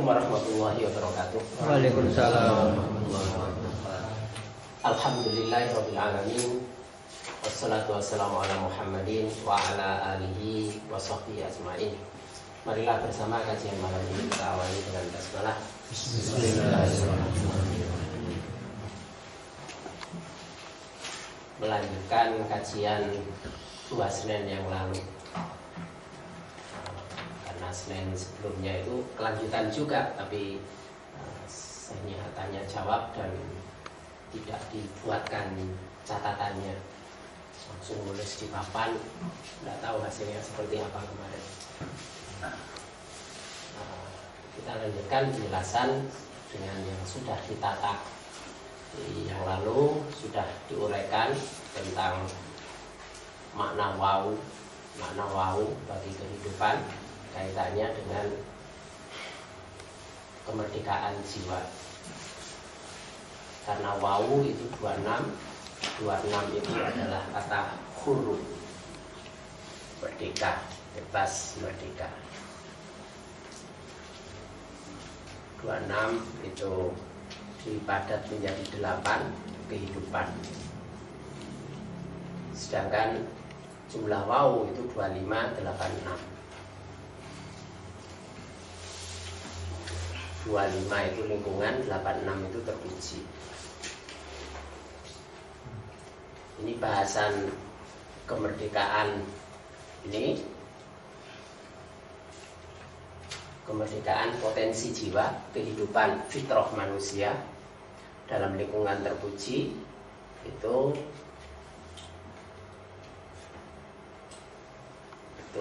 warahmatullahi wabarakatuh. Waalaikumsalam. Alhamdulillahirabbil alamin. Wassalatu wassalamu ala Muhammadin wa ala alihi wa sahbihi ajmain. Marilah bersama kajian malam ini kita awali dengan basmalah. Bismillahirrahmanirrahim. Melanjutkan kajian 2 Senin yang lalu. Karena Senin sebelumnya itu kelanjutan juga, tapi hanya tanya jawab dan tidak dibuatkan catatannya, langsung nulis di papan. Tidak tahu hasilnya seperti apa kemarin. Kita lanjutkan penjelasan dengan yang sudah ditata. Yang lalu sudah diuraikan tentang makna wau bagi kehidupan, kaitannya dengan kemerdekaan jiwa. Karena wau itu 26 itu adalah kata huru, merdeka, bebas, merdeka. 26 itu dipadat menjadi 8, kehidupan. Sedangkan jumlah wau itu 25, 86. 25 itu lingkungan, 86 itu terpuji. Ini bahasan kemerdekaan ini, kemerdekaan potensi jiwa, kehidupan fitrah manusia dalam lingkungan terpuji itu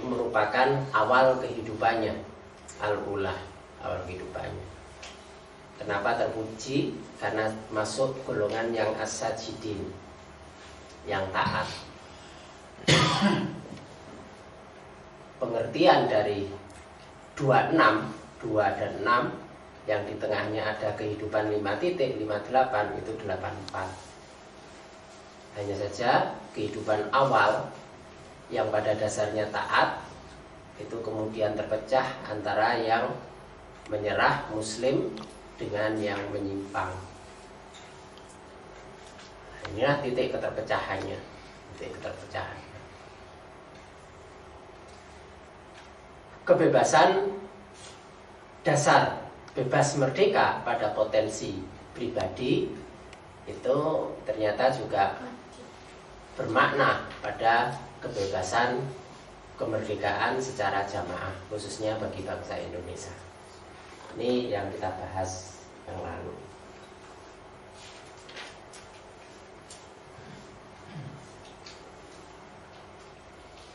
merupakan awal kehidupannya, al-ulah, awal kehidupannya. Kenapa terpuji? Karena masuk golongan yang as-sajidin, yang taat. Pengertian dari 26, 2 dan 6, yang di tengahnya ada kehidupan 5.58 itu 84. Hanya saja kehidupan awal yang pada dasarnya taat itu kemudian terpecah antara yang menyerah muslim dengan yang menyimpang. Inilah titik keterpecahannya, Kebebasan dasar, bebas merdeka pada potensi pribadi itu ternyata juga bermakna pada kebebasan kemerdekaan secara jamaah, khususnya bagi bangsa Indonesia. Ini yang kita bahas yang lalu.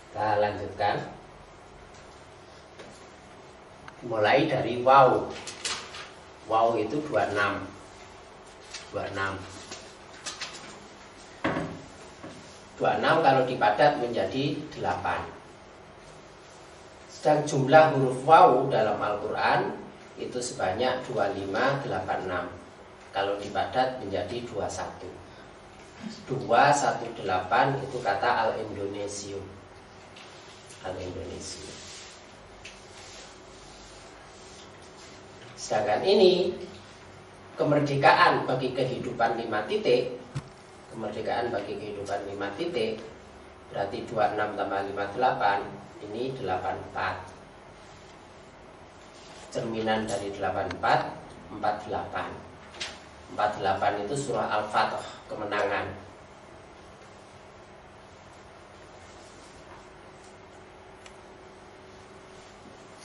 Kita lanjutkan. Mulai dari wau. Wau itu 26. 26 kalau dipadat menjadi 8. Sedang jumlah huruf wau dalam Al-Quran itu sebanyak 2586. Kalau dipadat menjadi 21. 218 itu kata Al-Indonesium. Al-Indonesium. Sedangkan ini kemerdekaan bagi kehidupan 5 titik. Kemerdekaan bagi kehidupan 5 titik berarti 26 tambah 58 ini 84. Cerminan dari 84, 48. 48 itu surah Al-Fatah, kemenangan.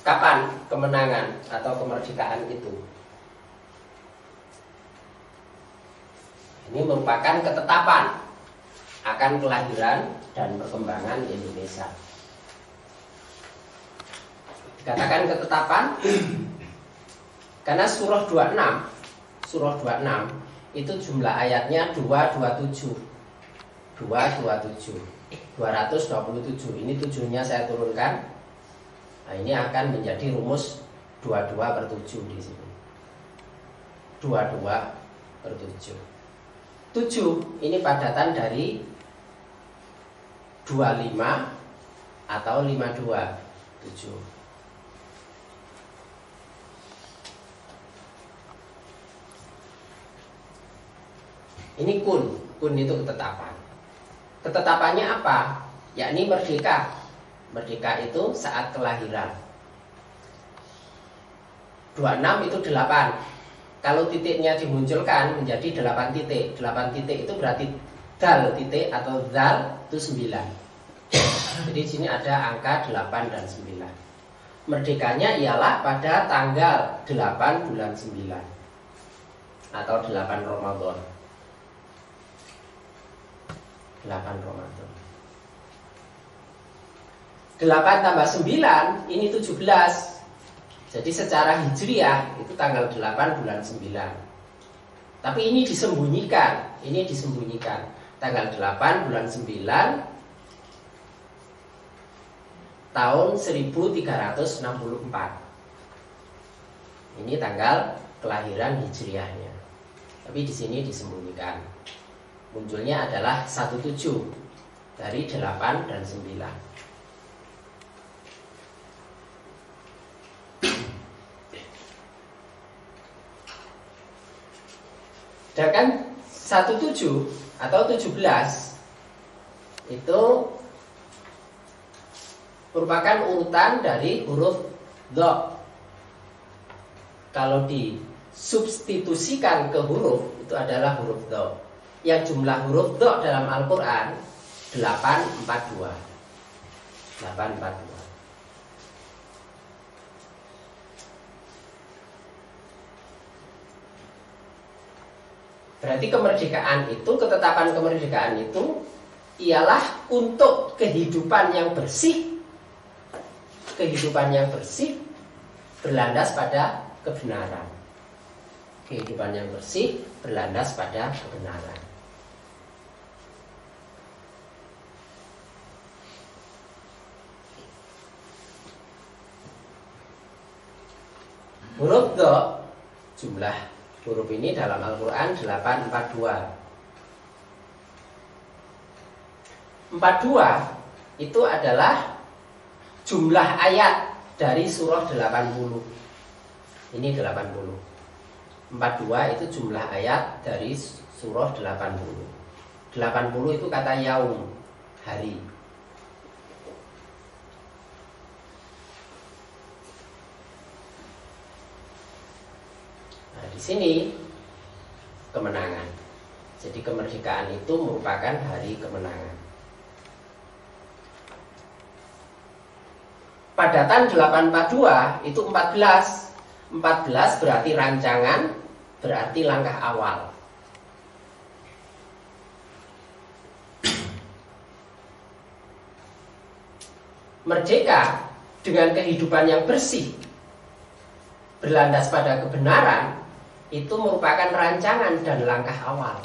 Kapan kemenangan atau kemerdekaan itu? Ini merupakan ketetapan akan kelahiran dan perkembangan Indonesia. Dikatakan ketetapan karena surah 26 itu jumlah ayatnya 227. 227. Ini 7-nya saya turunkan. Nah, ini akan menjadi rumus 22/7 di sini. 22/7. 7 ini padatan dari 25 atau 52. 7. Ini kun itu ketetapan. Ketetapannya apa? Yakni merdeka. Merdeka itu saat kelahiran. 26 itu 8. Kalau titiknya dimunculkan menjadi 8 titik. 8 titik itu berarti dal titik atau dal itu 9. Jadi di sini ada angka 8 dan 9. Merdekanya ialah pada tanggal 8 bulan 9 atau 8 Ramadan. 8 Ramadan. 8 tambah 9 ini 17. Jadi secara hijriah itu tanggal 8 bulan 9. Tapi ini disembunyikan. Tanggal 8 bulan 9 tahun 1364. Ini tanggal kelahiran hijriahnya. Tapi di sini disembunyikan. Munculnya adalah 17 dari 8 dan 9. Sedangkan 17 atau 17 itu merupakan urutan dari huruf dha. Kalau disubstitusikan ke huruf itu adalah huruf dha. Yang jumlah huruf dha dalam Al-Qur'an 842. 842. Berarti kemerdekaan itu, ketetapan kemerdekaan itu ialah untuk kehidupan yang bersih. Kehidupan yang bersih berlandas pada kebenaran. Kehidupan yang bersih berlandas pada kebenaran. Huruf dha, jumlah huruf ini dalam Al-Quran 842. 42 itu adalah jumlah ayat dari surah 80. Ini 80. 42 itu jumlah ayat dari surah 80. 80 itu kata yaum, hari. Nah, di sini kemenangan. Jadi kemerdekaan itu merupakan hari kemenangan. Padatan 842 itu 14. 14 berarti rancangan, berarti langkah awal. Merdeka dengan kehidupan yang bersih, berlandas pada kebenaran, itu merupakan rancangan dan langkah awal.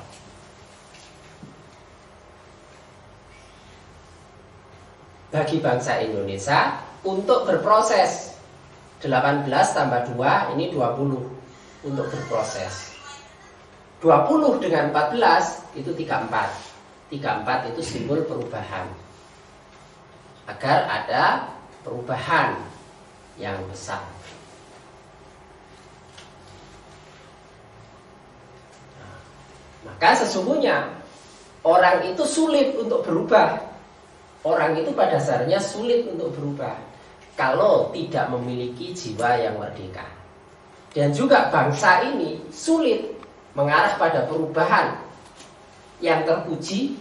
Bagi bangsa Indonesia untuk berproses. 18 tambah 2 ini 20 untuk berproses. 20 dengan 14 itu 34. 34 itu simbol perubahan. Agar ada perubahan yang besar. Nah, maka sesungguhnya orang itu sulit untuk berubah. Orang itu pada dasarnya sulit untuk berubah kalau tidak memiliki jiwa yang merdeka. Dan juga bangsa ini sulit mengarah pada perubahan yang terpuji,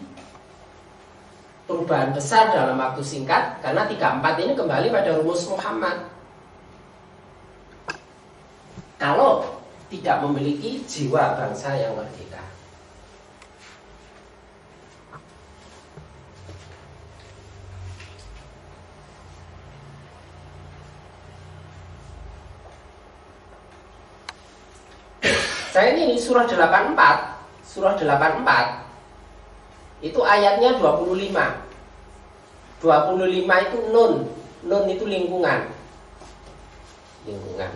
perubahan besar dalam waktu singkat, karena 34 ini kembali pada rumus Muhammad. Kalau tidak memiliki jiwa bangsa yang merdeka. Saya ini surah 84. Surah 84 itu ayatnya 25. 25 itu nun. Nun itu lingkungan. Lingkungan.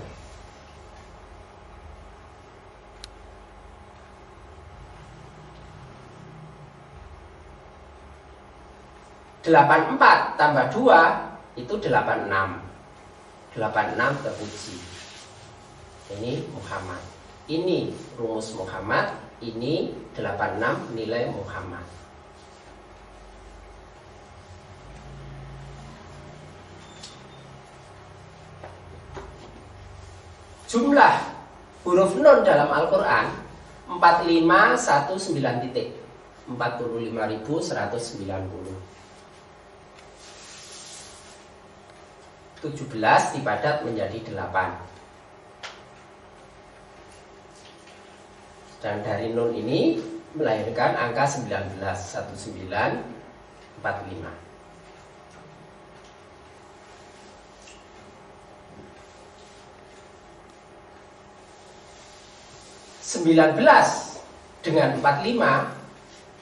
(84) tambah 2 itu 86. 86 terpuji. Ini Muhammad. Ini rumus Muhammad Ini 86 nilai Muhammad. Jumlah huruf nun dalam Al-Quran 45190 titik, 45.190. 17 dipadat menjadi 8. Dan dari nun ini melahirkan angka 19, 1945. 19 dengan 45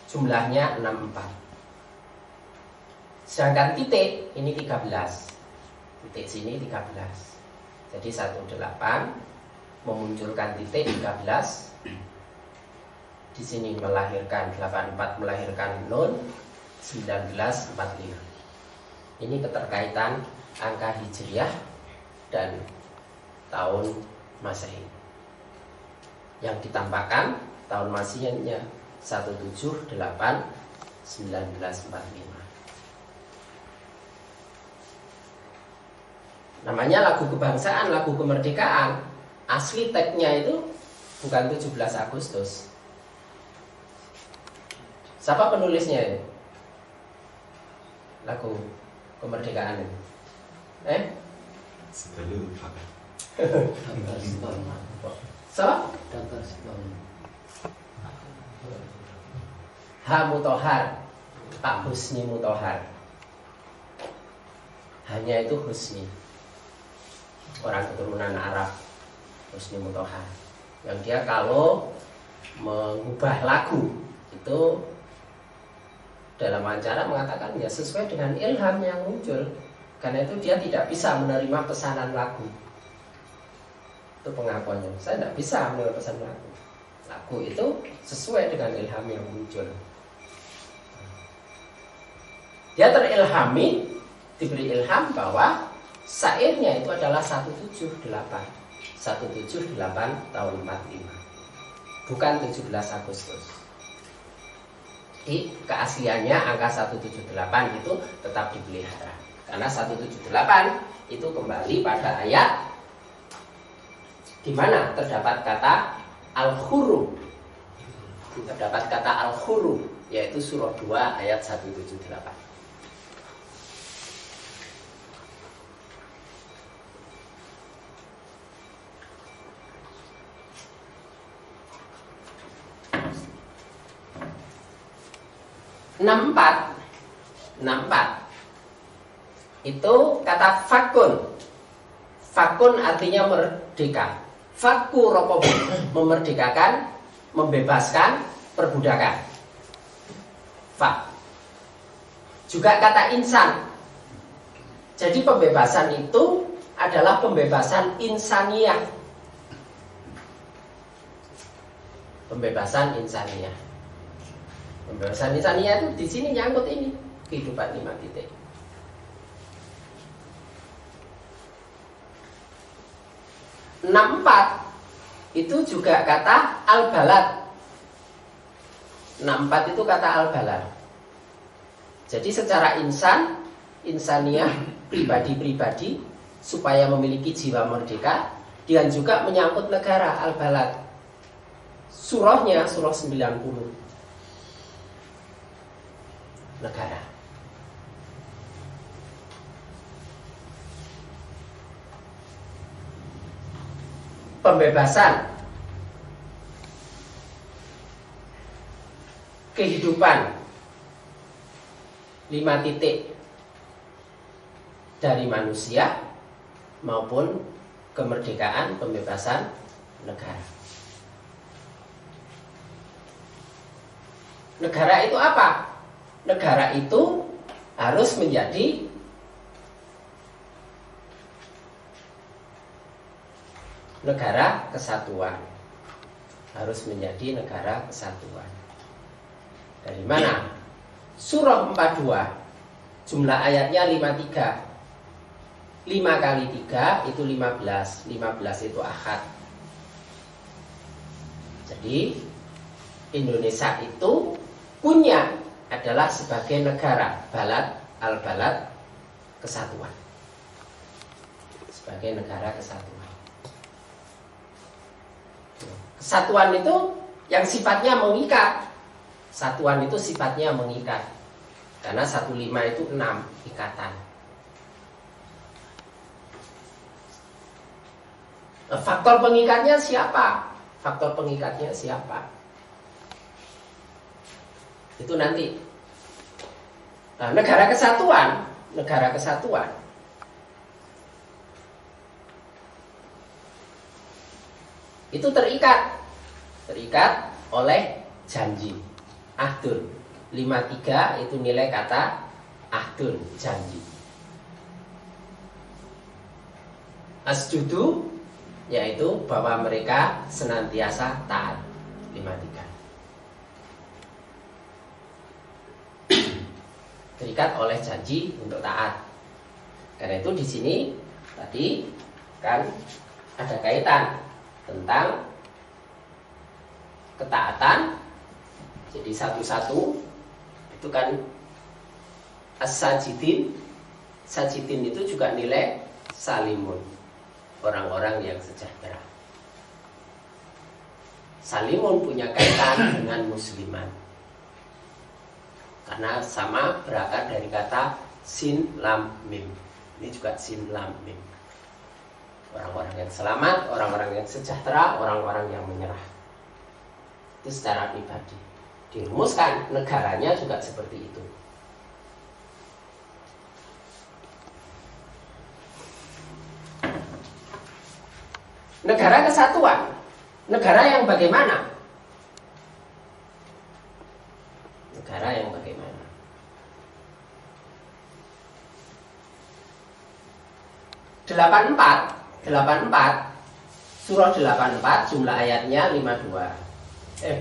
jumlahnya 64. Sedangkan titik ini 13. Titik sini 13. Jadi 18 memunculkan titik 13. Di sini melahirkan 84 melahirkan nun 1945. Ini keterkaitan angka Hijriah dan tahun Masehi. Yang ditampakkan tahun Masihnya 178 1945. Namanya lagu kebangsaan, lagu kemerdekaan. Asli tagnya itu bukan 17 Agustus. Siapa penulisnya ini? Lagu kemerdekaan ini? Siapa? H. Muthohar, Pak Husni Muthohar. Hanya itu Husni, orang keturunan Arab, Husni Muthohar. Yang dia kalau mengubah lagu itu dalam wawancara mengatakan ya sesuai dengan ilham yang muncul. Karena itu dia tidak bisa menerima pesanan lagu. Itu pengakuannya. Saya tidak bisa menerima pesan lagu. Lagu itu sesuai dengan ilham yang muncul. Dia terilhami, diberi ilham bahwa syairnya itu adalah 178. 178 tahun 45. Bukan 17 Agustus. Jadi keasliannya angka 178 itu tetap dipelihara. Karena 178 itu kembali pada ayat di mana terdapat kata al-khuru. Terdapat kata al-khuru, yaitu surah 2 ayat 178. Nampak itu kata fakun. Fakun artinya merdeka. Faku rokobu, memerdekakan, membebaskan, perbudakan. Fak. Juga kata insan. Jadi pembebasan itu adalah pembebasan insaniah. Pembebasan insaniah. Pembebasan insaniah itu di sini nyangkut ini kehidupan 5 titik. Nampak itu juga kata al-balad. 64 itu kata al-balad. Jadi secara insaniah, pribadi-pribadi supaya memiliki jiwa merdeka, dan juga menyangkut negara al-balad. Surahnya surah 90. Negara. Pembebasan kehidupan 5 titik dari manusia maupun kemerdekaan pembebasan negara. Negara itu apa? Negara itu harus menjadi negara kesatuan. Harus menjadi negara kesatuan. Dari mana? Surah 42, jumlah ayatnya 53. 5 kali 3 itu 15. 15 itu ahad. Jadi Indonesia itu punya adalah sebagai negara balad al-balad kesatuan. Sebagai negara kesatuan. Kesatuan itu yang sifatnya mengikat. Satuan itu sifatnya mengikat. Karena 15 itu 6 ikatan. Faktor pengikatnya siapa? Faktor pengikatnya siapa? Itu nanti. Nah, negara kesatuan itu terikat oleh janji, ahdun. 53 itu nilai kata ahdun, janji. Asjudu yaitu bahwa mereka senantiasa taat. 53 terikat oleh janji untuk taat. Karena itu di sini tadi kan ada kaitan tentang ketaatan. Jadi satu-satu itu kan as-sajidin. Sajidin itu juga nilai salimun, orang-orang yang sejahtera. Salimun punya kaitan dengan musliman, karena sama berakar dari kata sin lam mim. Ini juga sin lam mim. Orang-orang yang selamat, orang-orang yang sejahtera, orang-orang yang menyerah. Itu secara pribadi. Dirumuskan negaranya juga seperti itu. Negara kesatuan, negara yang bagaimana? Negara yang bagaimana? Delapan empat, surah 84 jumlah ayatnya 25. 84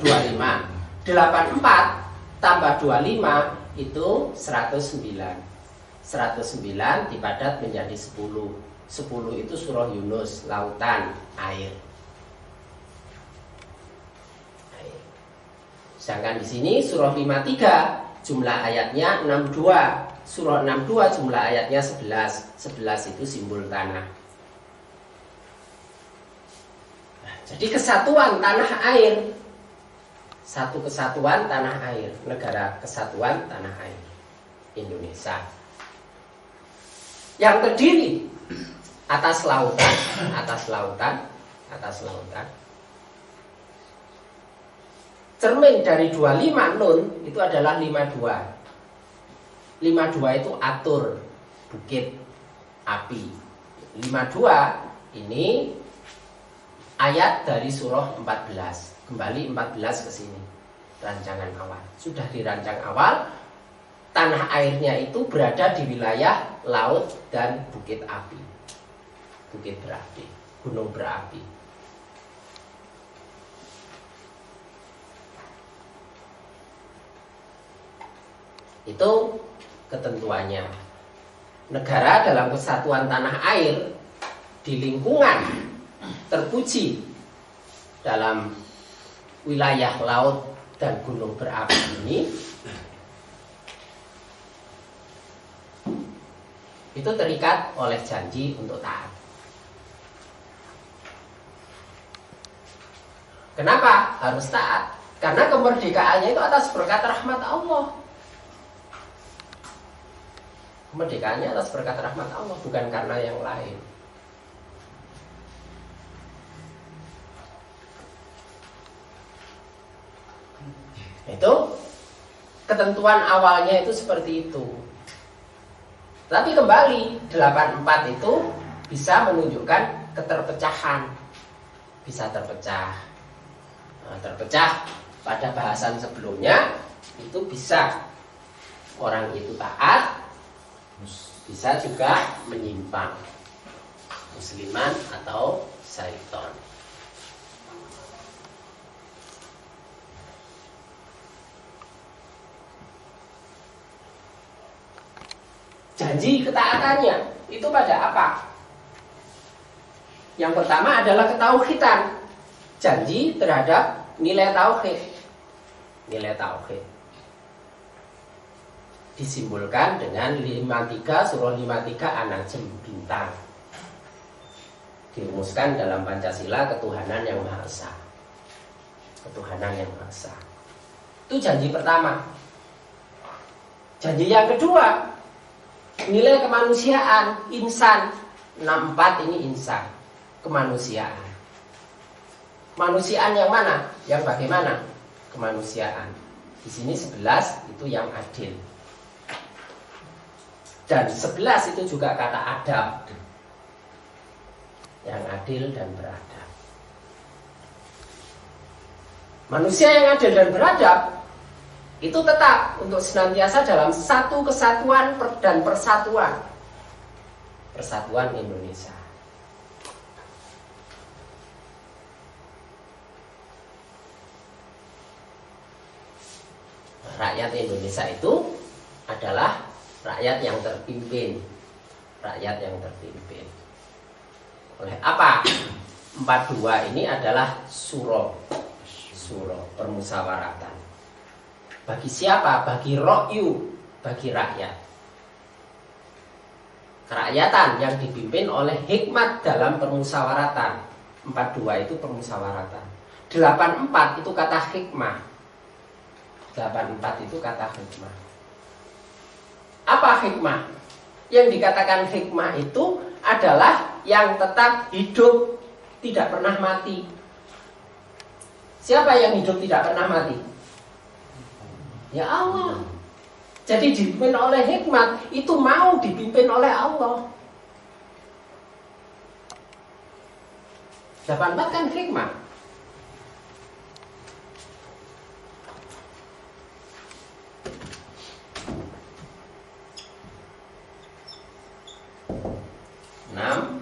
tambah 25 itu 109. 109 dipadat menjadi 10. 10 itu surah Yunus, lautan, air. Sedangkan di sini surah 53 jumlah ayatnya 62. Surah 62 jumlah ayatnya 11. 11 itu simbol tanah. Nah, jadi kesatuan tanah air. Satu kesatuan tanah air, negara kesatuan tanah air Indonesia. Yang terdiri atas lautan. Cermin dari 25 nun itu adalah 52. 52 itu atur, bukit, api. 52 ini ayat dari surah 14. Kembali 14 ke sini. Rancangan awal. Sudah dirancang awal, tanah airnya itu berada di wilayah laut dan bukit api. Bukit berapi, gunung berapi. Itu ketentuannya. Negara dalam kesatuan tanah air di lingkungan terpuji dalam wilayah laut dan gunung berapi ini itu terikat oleh janji untuk taat. Kenapa harus taat? Karena kemerdekaannya itu atas berkat rahmat Allah. Kemerdekaannya atas berkat rahmat Allah, bukan karena yang lain. Itu ketentuan awalnya itu seperti itu. Tapi kembali 84 itu bisa menunjukkan keterpecahan. Bisa terpecah. Nah, terpecah pada bahasan sebelumnya itu bisa orang itu taat, bisa juga menyimpang, musliman atau syaitan. Janji ketaatannya itu pada apa? Yang pertama adalah ketauhidan. Janji terhadap nilai tauhid. nilai tauhid. Disimbolkan dengan 53 surah 53 An-Najm bintang. Dirumuskan dalam Pancasila ketuhanan yang Maha Esa. Ketuhanan yang Maha Esa. Itu janji pertama. Janji yang kedua, nilai kemanusiaan, insan. 64 ini insan, kemanusiaan. Kemanusiaan yang mana? Yang bagaimana? Kemanusiaan. Di sini 11 itu yang adil. Dan 11 itu juga kata adab. Yang adil dan beradab. Manusia yang adil dan beradab itu tetap untuk senantiasa dalam satu kesatuan dan persatuan. Persatuan Indonesia. Rakyat Indonesia itu adalah rakyat yang terpimpin. Rakyat yang terpimpin. Oleh apa? 42 ini adalah suro. Suro, permusawaratan. Bagi siapa? Bagi rokyu, bagi rakyat. Kerakyatan yang dipimpin oleh hikmat dalam permusawaratan. 42 itu permusawaratan. 84 itu kata hikmah. 84 itu kata hikmah. Apa hikmah? Yang dikatakan hikmah itu adalah yang tetap hidup, tidak pernah mati. Siapa yang hidup tidak pernah mati? Ya Allah. Jadi dipimpin oleh hikmat, itu mau dipimpin oleh Allah. 84 kan hikmah. Enam,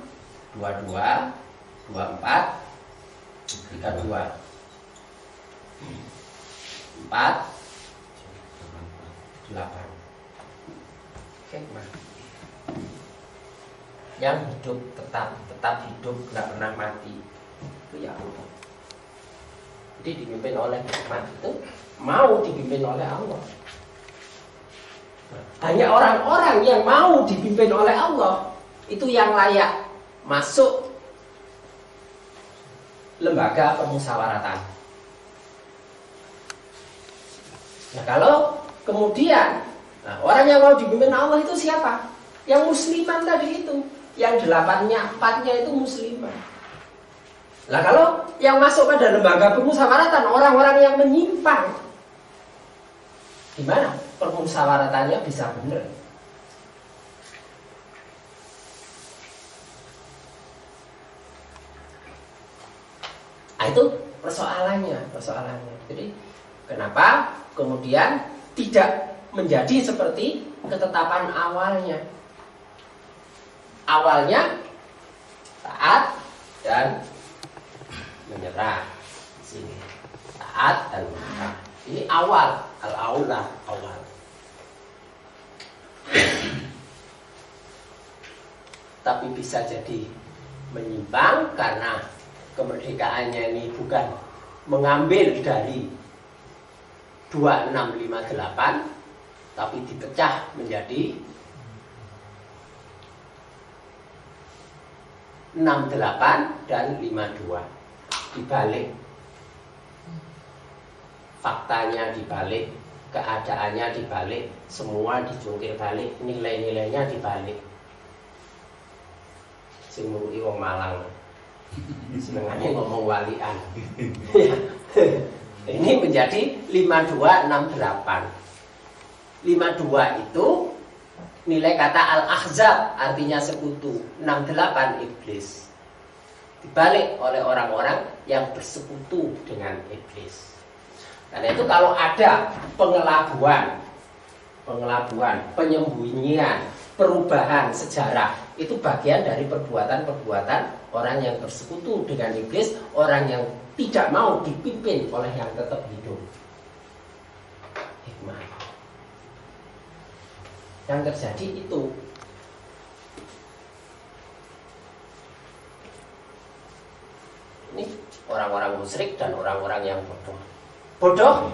22, 24, 32, 4, 8. Hikmah. Yang hidup tetap hidup, nggak pernah mati. Itu ya Allah. Jadi dipimpin oleh hikmah itu mau dipimpin oleh Allah. Hanya orang-orang yang mau dipimpin oleh Allah itu yang layak masuk lembaga permusawaratan. Nah, kalau kemudian orang yang mau dipimpin Allah itu siapa? Yang musliman tadi itu. Yang 8-nya itu musliman. Nah, kalau yang masuk pada lembaga permusawaratan orang-orang yang menyimpang, gimana permusawaratannya bisa benar? Nah, itu persoalannya. Jadi kenapa kemudian tidak menjadi seperti ketetapan awalnya? Awalnya taat dan menyerah. Di sini taat dan menyerah. Ini awal, al-aula, awal. Tapi bisa jadi menyimpang karena kemerdekaannya ini bukan mengambil dari 2658, tapi dipecah menjadi 68 dan 52. Dibalik. Faktanya dibalik, keadaannya dibalik, semua dijungkir balik, nilai-nilainya dibalik. Sing muruki wong Malang. Senengannya ngomong walian. Ini menjadi 5268. 52 itu nilai kata al-ahzab, artinya sekutu. 68 iblis. Dibalik oleh orang-orang yang bersekutu dengan iblis. Karena itu kalau ada pengelabuan, penyembunyian, perubahan sejarah, itu bagian dari perbuatan-perbuatan orang yang bersekutu dengan iblis, orang yang tidak mau dipimpin oleh yang tetap hidup. Hikmah. Yang terjadi itu. Ini orang-orang musyrik dan orang-orang yang bodoh. Bodoh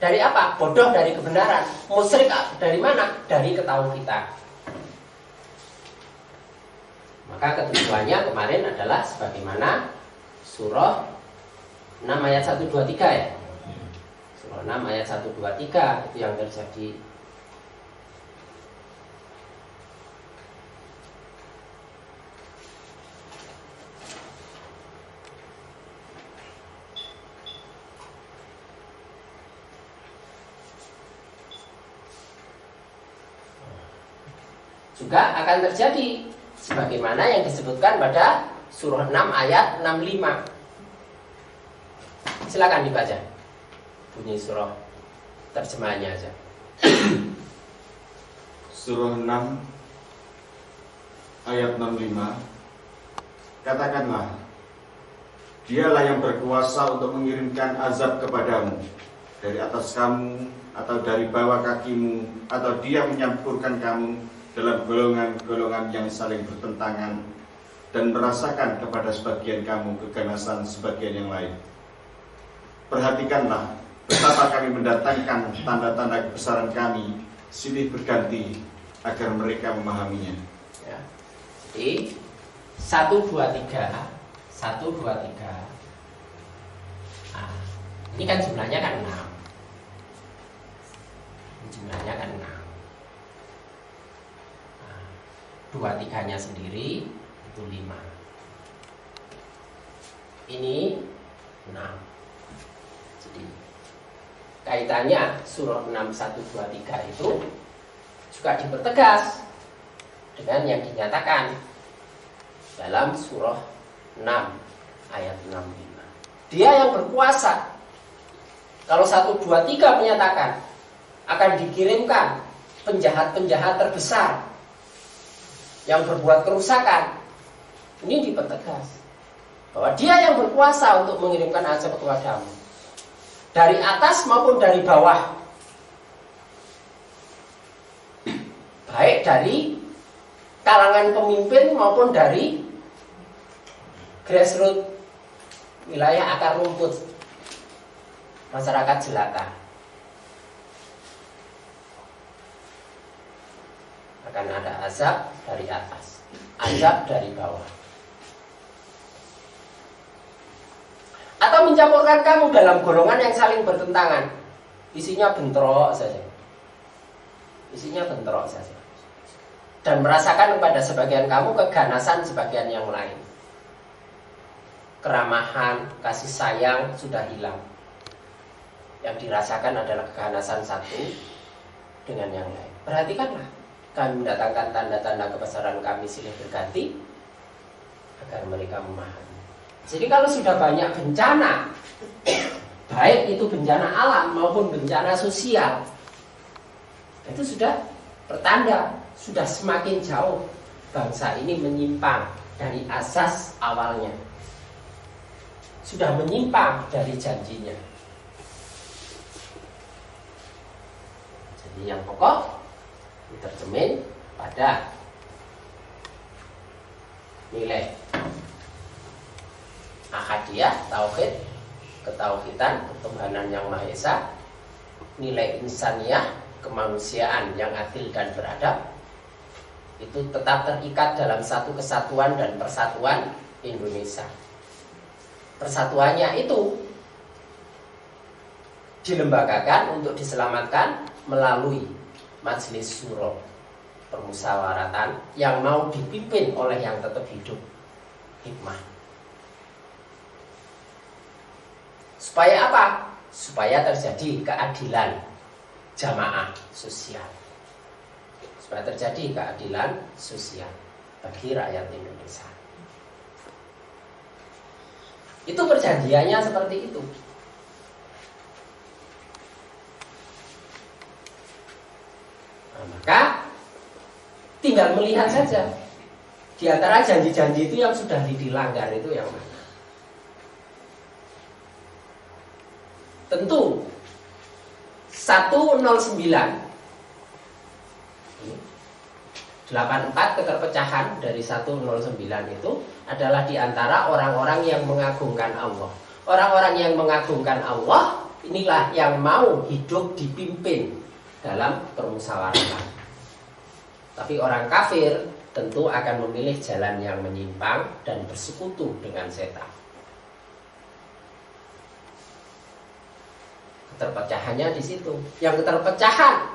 Dari apa? Bodoh dari kebenaran. Musyrik dari mana? Dari ketauhidan. Maka ketentuannya kemarin adalah sebagaimana surah 6 ayat 1, 2, 3 ya. Surah 6 ayat 1, 2, 3 itu yang terjadi. Juga akan terjadi sebagaimana yang disebutkan pada surah 6 ayat 65. Silakan dibaca bunyi surah terjemahannya aja. Surah 6 ayat 65. Katakanlah, Dialah yang berkuasa untuk mengirimkan azab kepadamu dari atas kamu atau dari bawah kakimu, atau Dia menyampurkan kamu dalam golongan-golongan yang saling bertentangan dan merasakan kepada sebagian kamu keganasan sebagian yang lain. Perhatikanlah betapa kami mendatangkan tanda-tanda kebesaran kami silih berganti agar mereka memahaminya. Ya. Jadi 1, 2, 3 1, 2, 3. Nah, ini kan jumlahnya kan 6. Jumlahnya kan 6. 2, 3-nya sendiri itu 5. Ini 6. Jadi kaitannya surah 6, 1, 2, 3 itu juga dipertegas dengan yang dinyatakan dalam surah 6 ayat 65. Dia yang berkuasa. Kalau 1, 2, 3 menyatakan akan dikirimkan penjahat-penjahat terbesar yang berbuat kerusakan, ini dipertegas bahwa Dia yang berkuasa untuk mengirimkan azab kepadamu dari atas maupun dari bawah, baik dari kalangan pemimpin maupun dari grassroots, wilayah akar rumput masyarakat jelata. Akan ada azab dari atas, azab dari bawah. Atau mencampurkan kamu dalam golongan yang saling bertentangan. Isinya bentrok saja. Isinya bentrok saja. Dan merasakan kepada sebagian kamu keganasan sebagian yang lain. Keramahan, kasih sayang sudah hilang. Yang dirasakan adalah keganasan satu dengan yang lain. Perhatikanlah. Kami mendatangkan tanda-tanda kebesaran kami silih berganti agar mereka memahami. Jadi kalau sudah banyak bencana, baik itu bencana alam maupun bencana sosial, itu sudah pertanda sudah semakin jauh bangsa ini menyimpang dari asas awalnya, sudah menyimpang dari janjinya. Jadi yang pokok tercermin pada nilai ahadiyah, tauhid, ketauhidan, ketuhanan yang Maha Esa, nilai insaniyah, kemanusiaan yang adil dan beradab, itu tetap terikat dalam satu kesatuan dan persatuan Indonesia. Persatuannya itu dilembagakan untuk diselamatkan melalui Majelis Syuro, permusyawaratan yang mau dipimpin oleh yang tetap hidup, hikmah. Supaya apa? Supaya terjadi keadilan jamaah sosial. Supaya terjadi keadilan sosial bagi rakyat Indonesia. Itu perjanjiannya seperti itu. Maka tinggal melihat saja di antara janji-janji itu yang sudah dilanggar itu yang mana. Tentu 109 84 keterpecahan dari 109 itu adalah di antara orang-orang yang mengagungkan Allah. Orang-orang yang mengagungkan Allah inilah yang mau hidup dipimpin dalam permusyawaratan. Tapi orang kafir tentu akan memilih jalan yang menyimpang dan bersekutu dengan setan. Keterpecahannya di situ. Yang keterpecahan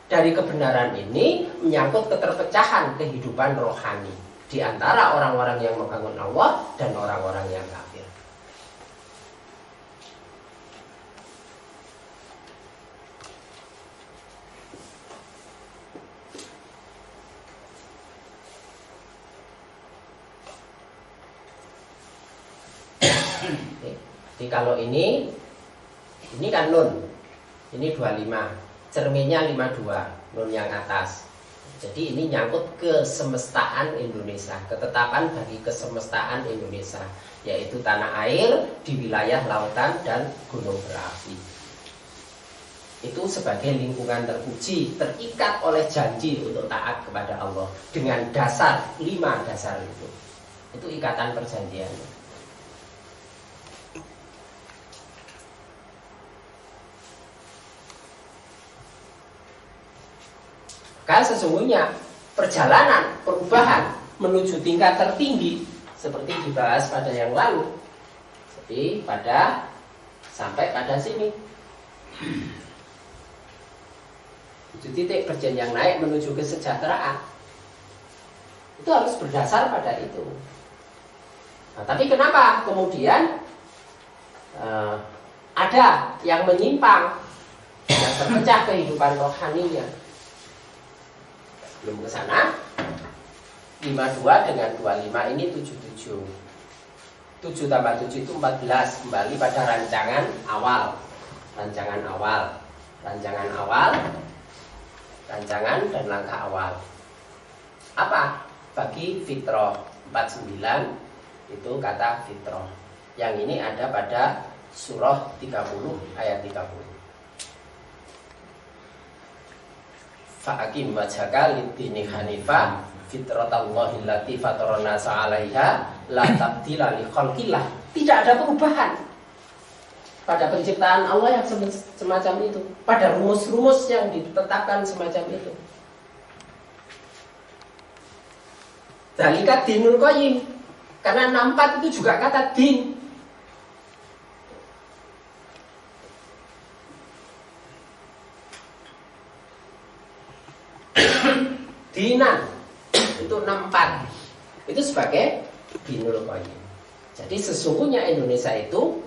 dari kebenaran ini menyangkut keterpecahan kehidupan rohani di antara orang-orang yang membangun Allah dan orang-orang yang kafir. Jadi kalau ini kan nun, ini 25. Cerminnya 52, nun yang atas. Jadi ini nyangkut kesemestaan Indonesia, ketetapan bagi kesemestaan Indonesia, yaitu tanah air di wilayah lautan dan gunung berapi. Itu sebagai lingkungan terpuji, terikat oleh janji untuk taat kepada Allah dengan dasar 5 dasar itu. Itu ikatan perjanjiannya. Karena sesungguhnya perjalanan perubahan menuju tingkat tertinggi seperti dibahas pada yang lalu, jadi sampai pada sini 7 titik perjanjian yang naik menuju kesejahteraan itu harus berdasar pada itu. Nah, tapi kenapa kemudian ada yang menyimpang, yang terpecah kehidupan rohaninya? Belum ke sana. 52 dengan 25 ini 77. 7 tambah 7 itu 14. Kembali pada rancangan awal. Rancangan dan langkah awal. Apa? Bagi fitrah 49 itu kata fitrah. Yang ini ada pada surah 30 ayat 30. Fa'akim wajhaka lid-dini hanifah fitratallahi allati fatarana 'alaiha la tabdila li khalqillah. Tidak ada perubahan pada penciptaan Allah yang semacam itu, pada rumus-rumus yang ditetapkan semacam itu. Dzalika dinul qayyim. Karena 64 itu juga kata din. Dinan itu 64 itu sebagai dinul qayyim. Jadi sesungguhnya Indonesia itu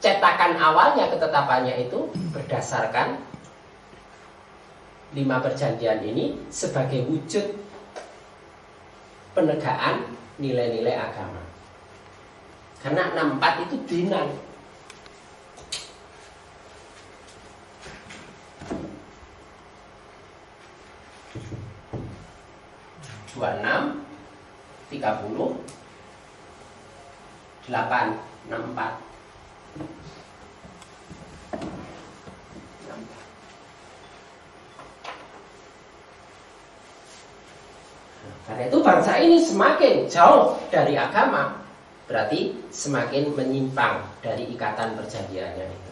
cetakan awalnya, ketetapannya itu berdasarkan 5 perjanjian ini sebagai wujud penegakan nilai-nilai agama. Karena 64 itu dinan. Dua 6, 30, 8, 64. Karena itu bangsa ini semakin jauh dari agama, berarti semakin menyimpang dari ikatan perjanjiannya itu.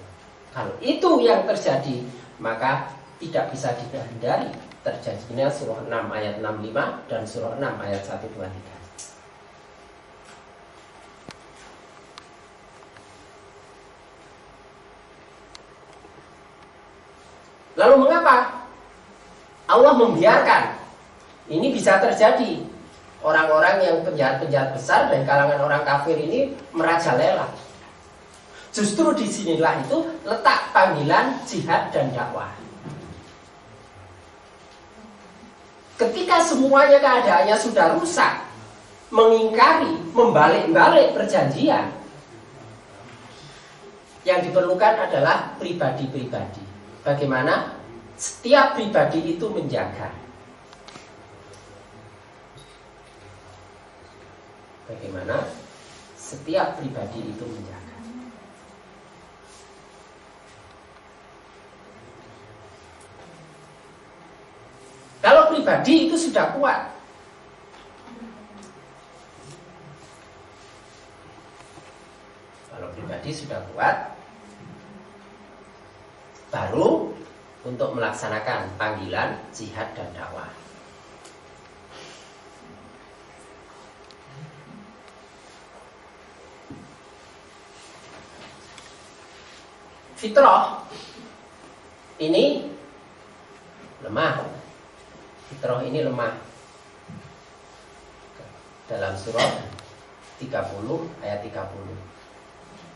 Kalau itu yang terjadi, maka tidak bisa dihindari terjadinya surah 6 ayat 65 dan surah 6 ayat 1, 2, 3. Lalu mengapa Allah membiarkan ini bisa terjadi? Orang-orang yang penjahat-penjahat besar dan kalangan orang kafir ini merajalela. Justru disinilah itu letak panggilan jihad dan dakwah. Ketika semuanya keadaannya sudah rusak, mengingkari, membalik-balik perjanjian, yang diperlukan adalah pribadi-pribadi. Bagaimana setiap pribadi itu menjaga. Bagaimana setiap pribadi itu menjaga. Kalau pribadi itu sudah kuat, kalau pribadi sudah kuat, baru untuk melaksanakan panggilan jihad dan dakwah. Fitrah ini lemah. Fitrah ini lemah. Dalam surat 30 ayat 30.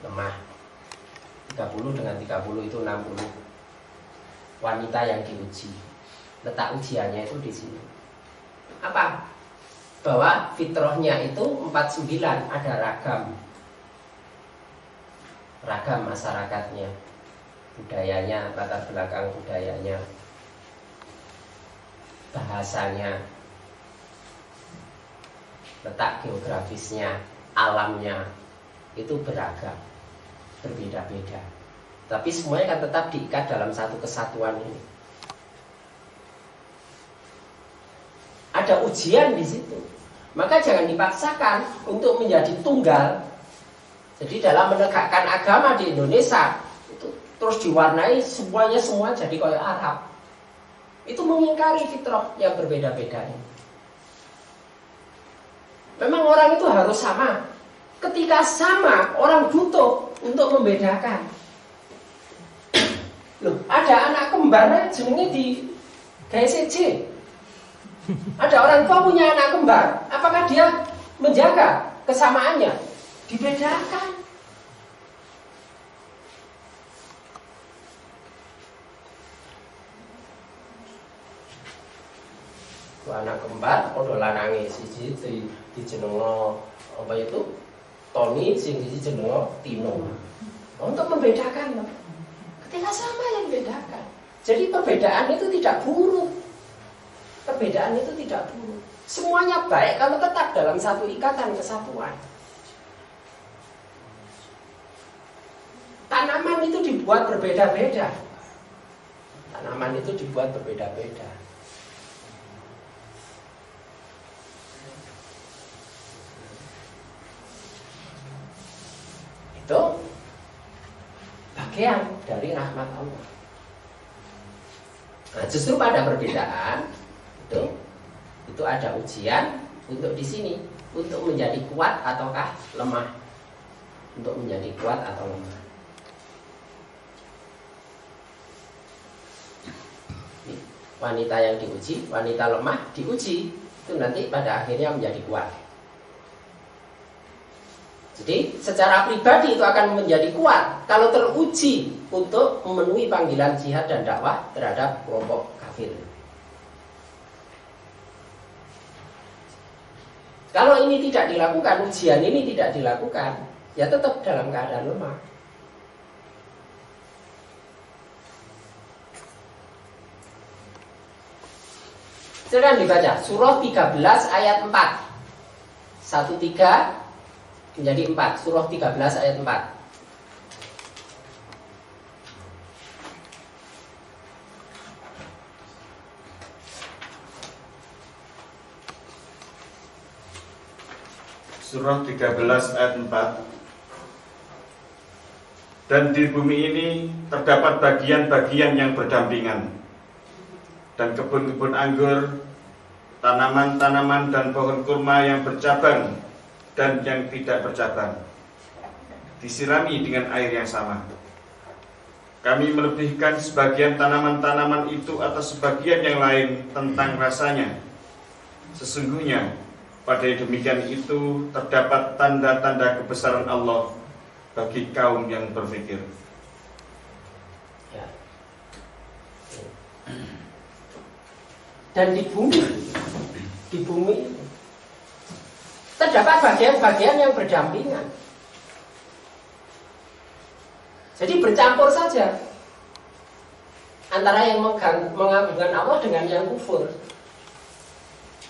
Lemah. 30 dengan 30 itu 60. Wanita yang diuji. Letak ujiannya itu di sini. Apa? Bahwa fitrahnya itu 49, ada ragam masyarakatnya, budayanya, latar belakang budayanya, bahasanya, letak geografisnya, alamnya, itu beragam, berbeda-beda. Tapi semuanya kan tetap diikat dalam satu kesatuan ini. Ada ujian di situ. Maka jangan dipaksakan untuk menjadi tunggal. Jadi dalam menegakkan agama di Indonesia itu terus diwarnai semuanya semua jadi kayak Arab. Itu mengingkari fitrah yang berbeda-beda ini. Memang orang itu harus sama. Ketika sama, orang butuh untuk membedakan. Loh, ada anak kembar jenenge di GSC. Ada orang tua punya anak kembar, apakah dia menjaga kesamaannya? Dibedakan. Anak kembar padha lanange siji dijenengo apa itu? Tony, sing siji jenengo Tino. Untuk membedakan. Ketika sama yang bedakan. Jadi perbedaan itu tidak buruk. Perbedaan itu tidak buruk. Semuanya baik kalau tetap dalam satu ikatan kesatuan. Tanaman itu dibuat berbeda-beda. Tanaman itu dibuat berbeda-beda. Itu bagian dari rahmat Allah. Nah, justru pada perbedaan itu ada ujian untuk di sini, untuk menjadi kuat ataukah lemah. Untuk menjadi kuat atau lemah. Wanita yang diuji, wanita lemah diuji, itu nanti pada akhirnya menjadi kuat. Jadi secara pribadi itu akan menjadi kuat kalau teruji untuk memenuhi panggilan jihad dan dakwah terhadap kelompok kafir. Kalau ini tidak dilakukan, ujian ini tidak dilakukan, ya tetap dalam keadaan lemah. Silakan dibaca surah 13 ayat 4. 13 menjadi 4, surah 13 ayat 4. Surah 13 ayat 4. Dan di bumi ini terdapat bagian-bagian yang berdampingan, dan kebun-kebun anggur, tanaman-tanaman dan pohon kurma yang bercabang dan yang tidak bercabang, disirami dengan air yang sama. Kami melebihkan sebagian tanaman-tanaman itu atas sebagian yang lain tentang rasanya. Sesungguhnya pada demikian itu terdapat tanda-tanda kebesaran Allah bagi kaum yang berpikir. Ya. Dan di bumi terdapat bagian-bagian yang berdampingan. Jadi bercampur saja antara yang mengagungkan Allah dengan yang kufur,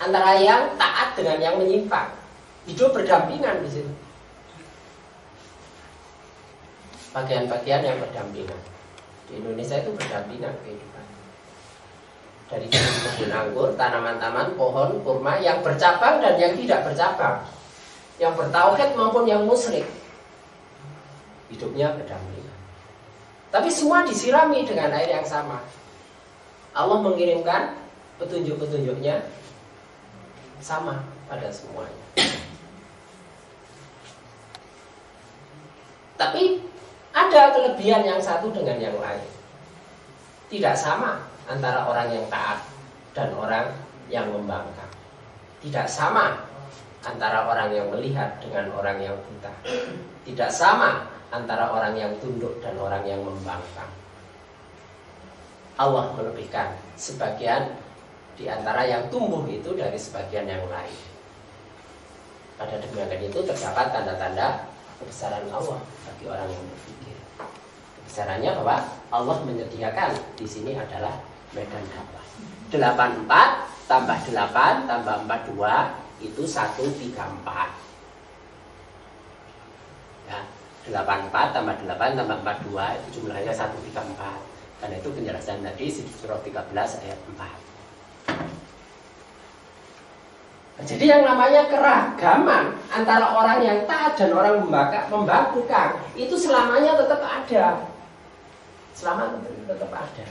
antara yang taat dengan yang menyimpang. Hidup berdampingan di sini. Bagian-bagian yang berdampingan. Di Indonesia itu berdampingan kehidupan. Dari kebun anggur, tanaman-tanaman, pohon, kurma yang bercabang dan yang tidak bercabang, yang bertauhid maupun yang musyrik, hidupnya berdampingan. Tapi semua disirami dengan air yang sama. Allah mengirimkan petunjuk-petunjuknya sama pada semuanya. Tapi ada kelebihan yang satu dengan yang lain. Tidak sama antara orang yang taat dan orang yang membangkang. Tidak sama antara orang yang melihat dengan orang yang buta. Tidak sama antara orang yang tunduk dan orang yang membangkang. Allah melebihkan sebagian di antara yang tumbuh itu dari sebagian yang lain. Pada demikian itu terdapat tanda-tanda kebesaran Allah bagi orang yang berpikir. Kebesarannya bahwa Allah menyediakan di sini adalah medan dakwah. 84 tambah 8 tambah 42 itu 134. Ya, 84 tambah 8 tambah 42 itu jumlahnya 134. Karena itu penjelasan tadi surah 13 ayat 4. Nah, jadi yang namanya keragaman antara orang yang taat dan orang membangkang itu selamanya tetap ada. Selama tetap ada.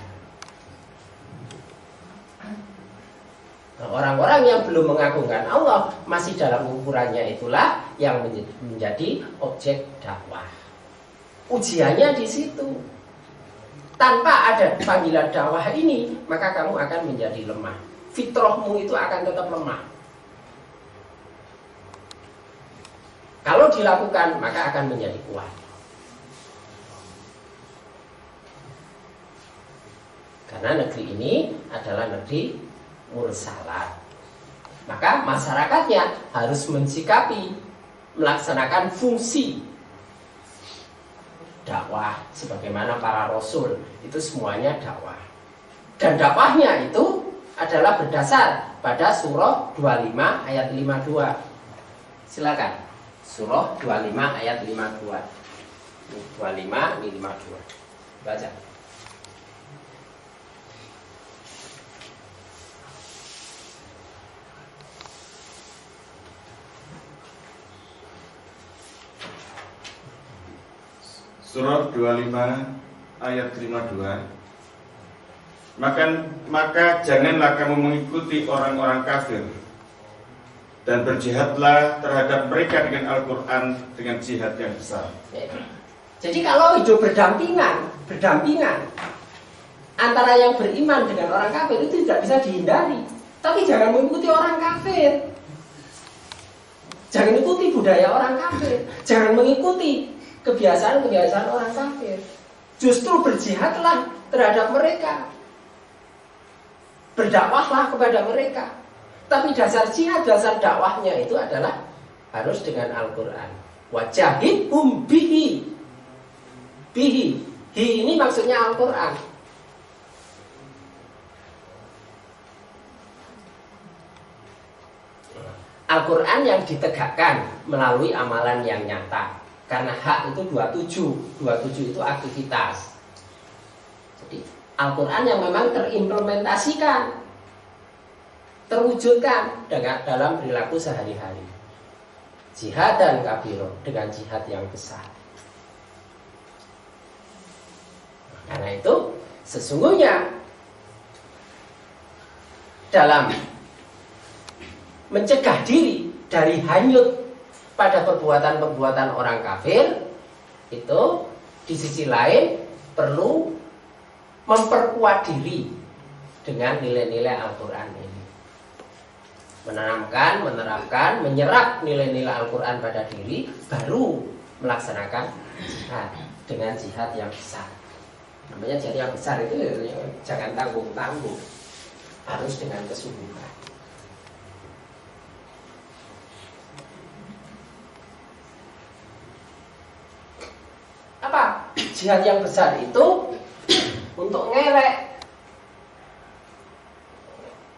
Nah, orang-orang yang belum mengagungkan Allah masih dalam ukurannya itulah yang menjadi objek dakwah. Ujiannya di situ. Tanpa ada panggilan dakwah ini, maka kamu akan menjadi lemah. Fitrahmu itu akan tetap lemah. Kalau dilakukan, maka akan menjadi kuat. Karena negeri ini adalah negeri mursalat. Maka masyarakatnya harus mensikapi, melaksanakan fungsi dakwah sebagaimana para rasul itu semuanya dakwah. Dan dakwahnya itu adalah berdasar pada surah 25 ayat 52. Silakan. Surah 25 ayat 52. 25 ini 52. Baca. Surah 25 ayat 52. Maka janganlah kamu mengikuti orang-orang kafir dan berjihadlah terhadap mereka dengan Al-Quran dengan jihad yang besar. Jadi kalau hidup berdampingan antara yang beriman dengan orang kafir itu tidak bisa dihindari. Tapi jangan mengikuti orang kafir. Jangan ikuti budaya orang kafir. Jangan mengikuti kebiasaan-kebiasaan orang kafir. Justru berjihadlah terhadap mereka. Berdakwahlah kepada mereka. Tapi dasar jihad, dasar dakwahnya itu adalah harus dengan Al-Quran. Wajahidhum bihi. Bihi. Hi ini maksudnya Al-Quran. Al-Quran yang ditegakkan melalui amalan yang nyata. Karena hak itu 27 itu aktivitas. Jadi Al-Quran yang memang terimplementasikan, terwujudkan dalam perilaku sehari-hari. Jihad dan kabiro, dengan jihad yang besar. Karena itu sesungguhnya dalam mencegah diri dari hanyut pada perbuatan-perbuatan orang kafir itu di sisi lain perlu memperkuat diri dengan nilai-nilai Al-Quran ini. Menerapkan, menyerap nilai-nilai Al-Quran pada diri, baru melaksanakan jihad dengan jihad yang besar. Namanya jihad yang besar itu jangan tanggung-tanggung, harus dengan kesungguhan. Apa? Jihad yang besar itu untuk ngerek,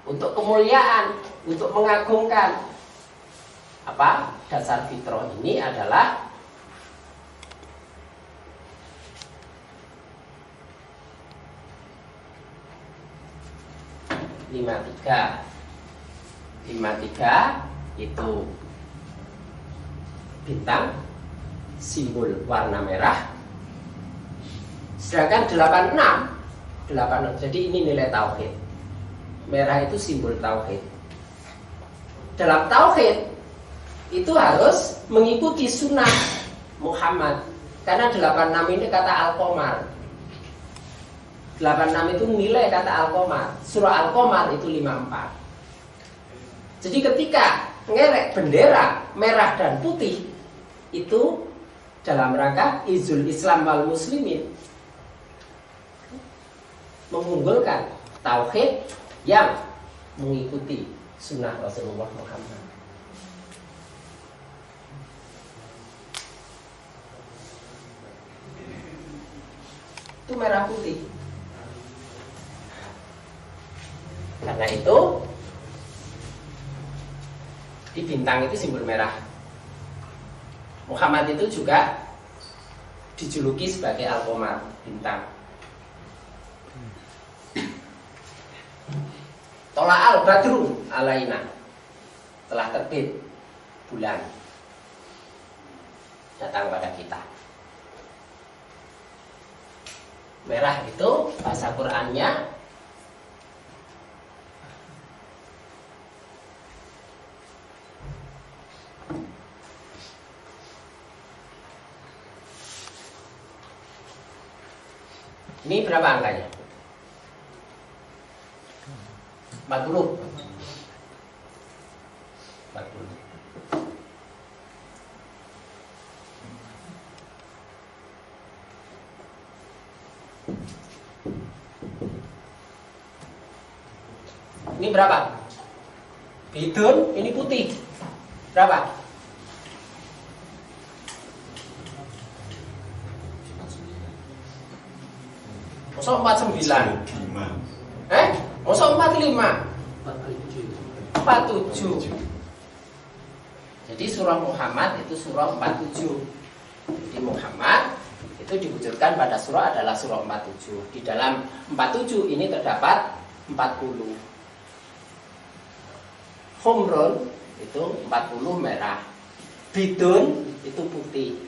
untuk kemuliaan, untuk mengagungkan. Apa? Dasar fitrah ini adalah lima tiga itu bintang, simbol warna merah, Sedangkan 86, jadi ini nilai tauhid. Merah itu simbol tauhid. Dalam tauhid itu harus mengikuti sunnah Muhammad. Karena 86 ini kata Al-Qamar. 86 itu nilai kata Al-Qamar. Surah Al-Qamar itu 54. Jadi ketika ngerek bendera merah dan putih itu dalam rangka izul Islam wal muslimin, mengunggulkan tauhid yang mengikuti sunnah Rasulullah Muhammad. Itu merah putih. Karena itu di bintang itu simbol merah. Muhammad itu juga dijuluki sebagai Al-Qamar, bintang. Tola'al badru alaina, telah terbit bulan datang pada kita. Merah itu bahasa Qur'annya ini berapa angkanya? 40. 40. Ini berapa? Bidun, ini putih. Berapa? Masa 49? Masa 45? 47. Jadi surah Muhammad itu surah 47. Jadi Muhammad itu diwujudkan pada surah adalah surah 47. Di dalam 47 ini terdapat 40. Humrun itu 40 merah. Bidun itu putih.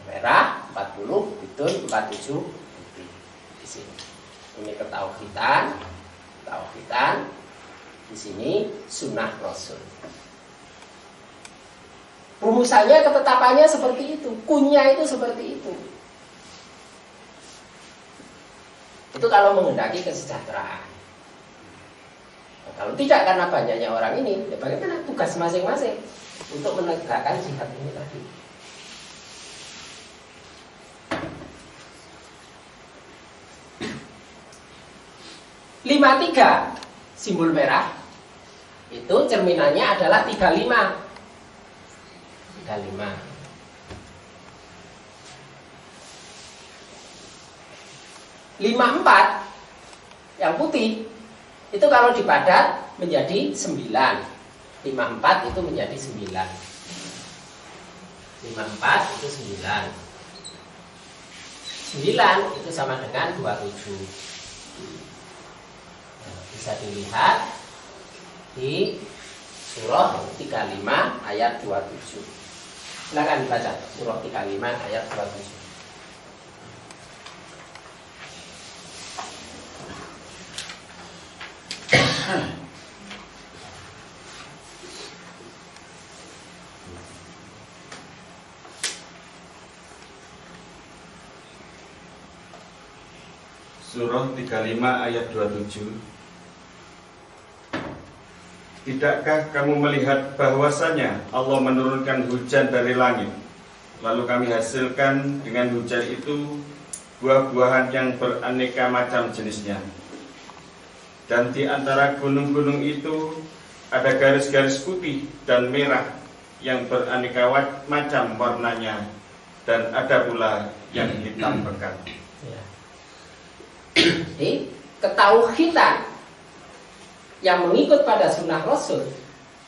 Merah 40, bidun 47 putih. Di sini. Ini ketauhidan. Di sini sunnah Rasul. Rumusannya, ketetapannya seperti itu. Kunya itu seperti itu. Itu kalau menghendaki kesejahteraan. Nah, kalau tidak karena banyaknya orang ini, ya bagaimana tugas masing-masing untuk menegakkan jihad ini tadi. Lima tiga simbol merah itu cerminannya adalah 35. 35. Lima empat yang putih itu kalau dipadat menjadi 9. 54 itu menjadi 9. 54 itu 9. 9 itu sama dengan 27. Bisa dilihat di surah 35 ayat 27. Silakan dibaca surah 35 ayat 27. Surah 35 ayat 27. Tidakkah kamu melihat bahwasanya Allah menurunkan hujan dari langit, lalu kami hasilkan dengan hujan itu buah-buahan yang beraneka macam jenisnya. Dan di antara gunung-gunung itu ada garis-garis putih dan merah yang beraneka macam warnanya, dan ada pula yang hitam pekat. Jadi ketauhidan yang mengikut pada sunnah Rasul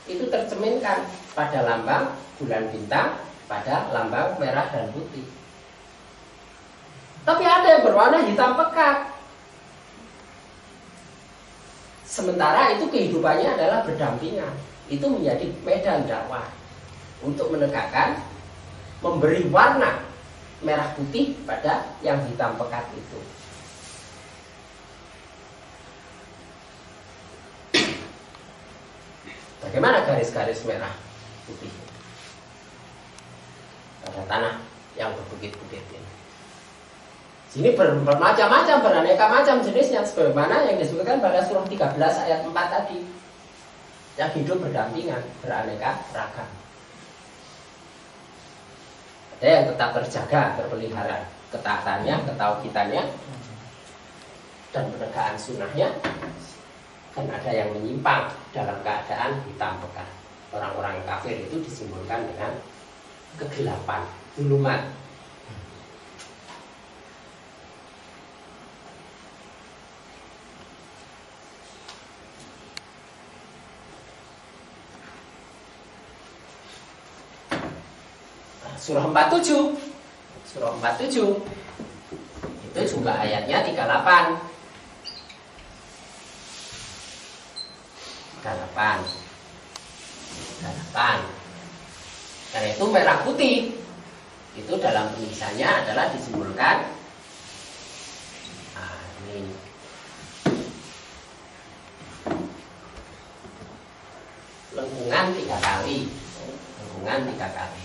itu tercerminkan pada lambang bulan bintang, pada lambang merah dan putih. Tapi ada yang berwarna hitam pekat. Sementara itu kehidupannya adalah berdampingan. itu menjadi medan dakwah untuk menegakkan, memberi warna merah putih pada yang hitam pekat itu. Bagaimana garis-garis merah putih pada tanah yang berbukit-bukit ini? Sini bermacam-macam, beraneka macam jenisnya, sebagaimana yang disebutkan pada surah 13 ayat 4 tadi, yang hidup berdampingan, beraneka ragam. Ada yang tetap terjaga, terpelihara ketaatannya, ketauhidannya, dan penegakan sunnahnya, dan ada yang menyimpang dalam keadaan hitam pekat. Orang-orang kafir itu disimbolkan dengan kegelapan, zulumat. Surah 47. Surah 47 itu jumlah ayatnya 38. 38. Karena itu merah putih itu dalam tulisannya adalah disimbolkan ini lengkungan 3 kali. Lengkungan 3 kali.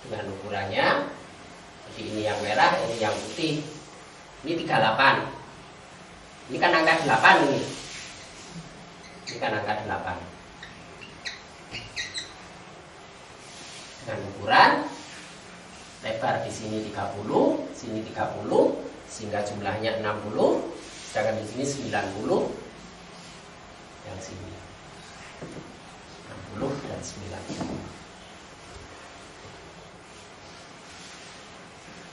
Dengan ukurannya jadi ini yang merah, ini yang putih, ini 38. Ini kan angka 8 ini kan angka 8. Dengan ukuran lebar di sini 30, sini 30, sehingga jumlahnya 60, sedangkan di sini 90, yang sini 60 dan 90.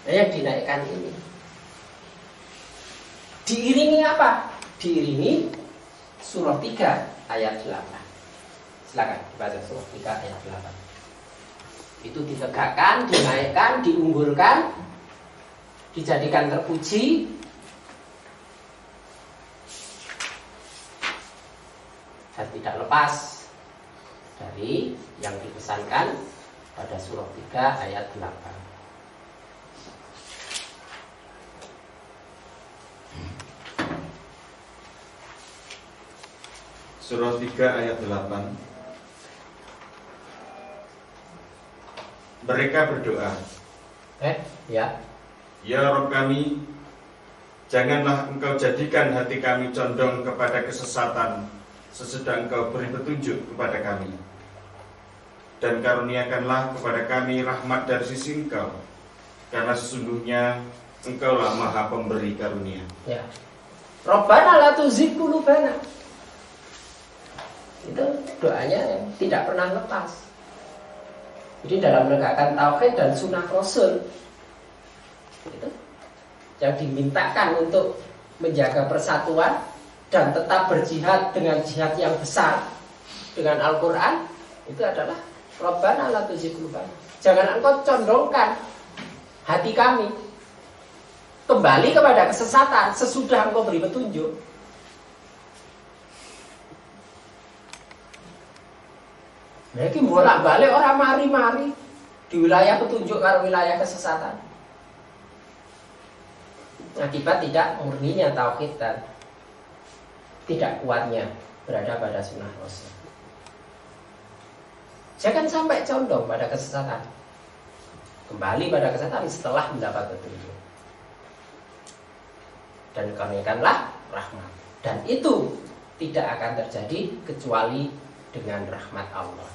Nah, yang dinaikkan ini diiringi apa? Diiringi surah 3 ayat 8. Silakan dibaca surah 3 ayat 8. Itu ditegakkan, dinaikkan, diunggulkan, dijadikan terpuji, dan tidak lepas dari yang dipesankan pada surah 3 ayat 8. Surah 3 ayat 8. Mereka berdoa, Ya Rabb kami, janganlah Engkau jadikan hati kami condong kepada kesesatan sesudah Engkau beri petunjuk kepada kami, dan karuniakanlah kepada kami rahmat dari sisi Engkau, karena sesungguhnya Engkaulah Maha Pemberi karunia. Ya. Rabbana la tuzigh qulubana. Itu doanya yang tidak pernah lepas. Jadi dalam menegakkan tauhid dan sunnah Rasul itu yang dimintakan untuk menjaga persatuan dan tetap berjihad dengan jihad yang besar dengan Al-Quran, itu adalah Rabbana la tuzigh qulubana. Jangan Engkau condongkan hati kami kembali kepada kesesatan sesudah Engkau beri petunjuk. Nah, ini bolak-balik orang mari-mari di wilayah petunjuk karo wilayah kesesatan. Akibat tidak murninya tauhid dan tidak kuatnya berada pada sunnah Rasul. Jangan sampai condong pada kesesatan. Kembali pada kesesatan setelah mendapat petunjuk. Dan karuniakanlah rahmat. Dan itu tidak akan terjadi kecuali dengan rahmat Allah.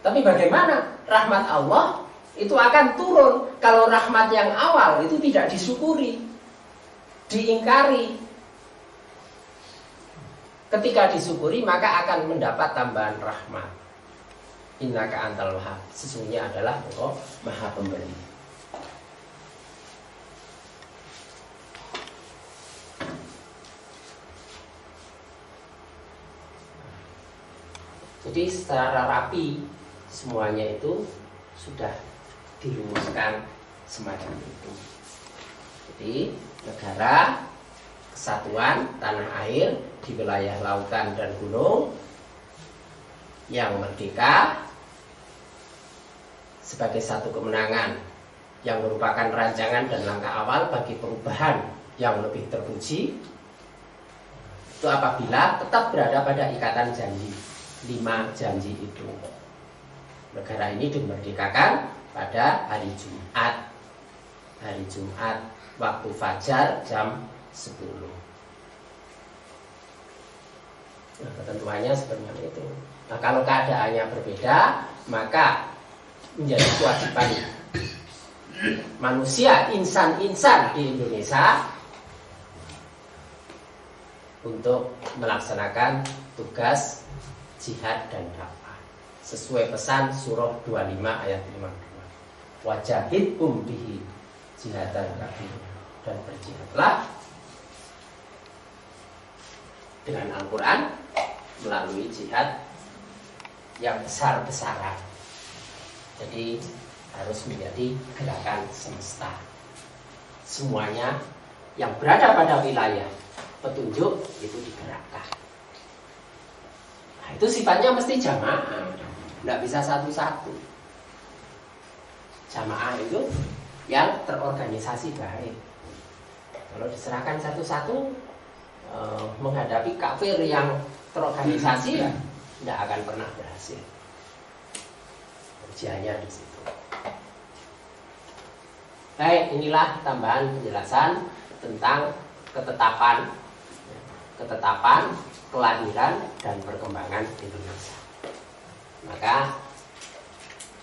Tapi bagaimana rahmat Allah itu akan turun kalau rahmat yang awal itu tidak disyukuri, diingkari. Ketika disyukuri maka akan mendapat tambahan rahmat. Innaka antal wahhab, sesungguhnya adalah Engkau Maha Pemberi. Jadi secara rapi, semuanya itu sudah dirumuskan semacam itu. Jadi negara kesatuan tanah air di wilayah lautan dan gunung yang merdeka sebagai satu kemenangan yang merupakan rancangan dan langkah awal bagi perubahan yang lebih terpuji, itu apabila tetap berada pada ikatan janji, 5 janji itu. Negara ini dimerdekakan pada hari Jumat waktu fajar jam 10. Nah, ketentuannya sebenarnya itu. Nah, kalau keadaannya berbeda, maka menjadi kewajiban manusia, insan-insan di Indonesia untuk melaksanakan tugas jihad dan dakwah sesuai pesan surah 25 ayat 52. Wajahidhum bihi jihadan kabir, dan berjihadlah dengan Al-Quran melalui jihad yang besar-besaran. Jadi harus menjadi gerakan semesta. Semuanya yang berada pada wilayah petunjuk itu digerakkan. Nah, itu sifatnya mesti jamaah, tidak bisa satu-satu. Jamaah itu yang terorganisasi baik. Kalau diserahkan satu-satu menghadapi kafir yang terorganisasi, ya tidak akan pernah berhasil. Ujiannya di situ. Baik, inilah tambahan penjelasan tentang ketetapan, kelahiran dan perkembangan Indonesia. Maka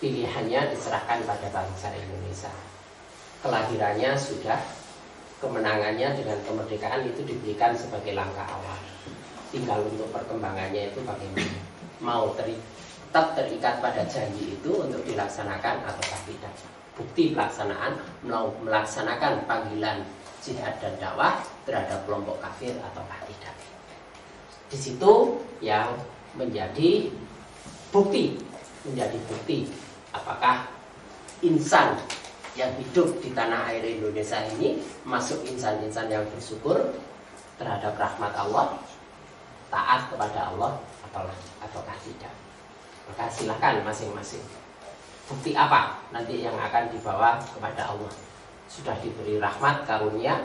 pilihannya diserahkan pada bangsa Indonesia. Kelahirannya sudah, kemenangannya dengan kemerdekaan itu diberikan sebagai langkah awal. Tinggal untuk perkembangannya itu bagaimana. Mau tetap terikat pada janji itu untuk dilaksanakan ataukah tidak. Bukti pelaksanaan, melaksanakan panggilan jihad dan dakwah terhadap kelompok kafir ataukah tidak. Di situ yang menjadi bukti apakah insan yang hidup di tanah air Indonesia ini masuk insan-insan yang bersyukur terhadap rahmat Allah, taat kepada Allah ataukah tidak. Maka silakan masing-masing. Bukti apa nanti yang akan dibawa kepada Allah? Sudah diberi rahmat karunia,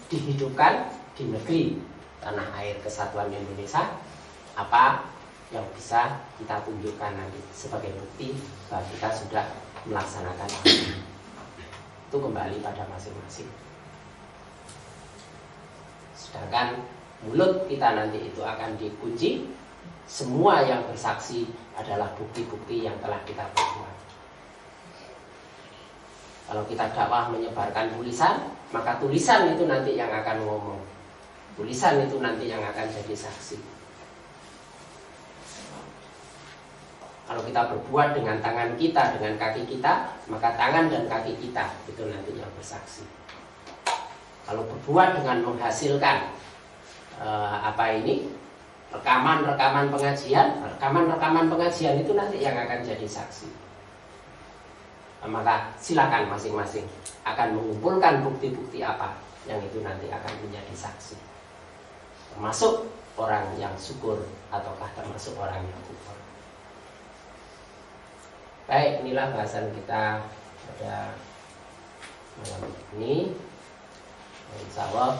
dihidupkan di negeri tanah air kesatuan Indonesia. Apa yang bisa kita tunjukkan nanti sebagai bukti bahwa kita sudah melaksanakan itu kembali pada masing-masing. Sedangkan mulut kita nanti itu akan dikunci. Semua yang bersaksi adalah bukti-bukti yang telah kita perbuat. Kalau kita dakwah menyebarkan tulisan, maka tulisan itu nanti yang akan ngomong. Tulisan itu nanti yang akan jadi saksi. Kalau kita berbuat dengan tangan kita, dengan kaki kita, maka tangan dan kaki kita itu nanti yang bersaksi. Kalau berbuat dengan menghasilkan rekaman-rekaman pengajian itu nanti yang akan jadi saksi. Maka silakan masing-masing akan mengumpulkan bukti-bukti apa yang itu nanti akan menjadi saksi. Termasuk orang yang syukur ataukah termasuk orang yang kufur. Baik, inilah bahasan kita pada malam ini. Insya Allah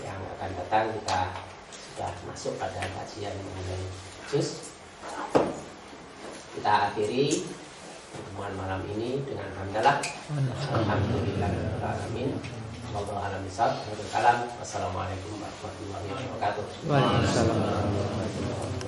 yang akan datang kita sudah masuk pada kajian mengenai juz. Kita akhiri pertemuan malam ini dengan hamdalah. Alhamdulillahirabbil alamin. Wallahu a'lam bishawab. Wassalamualaikum warahmatullahi wabarakatuh. Waalaikumsalam warahmatullahi wabarakatuh.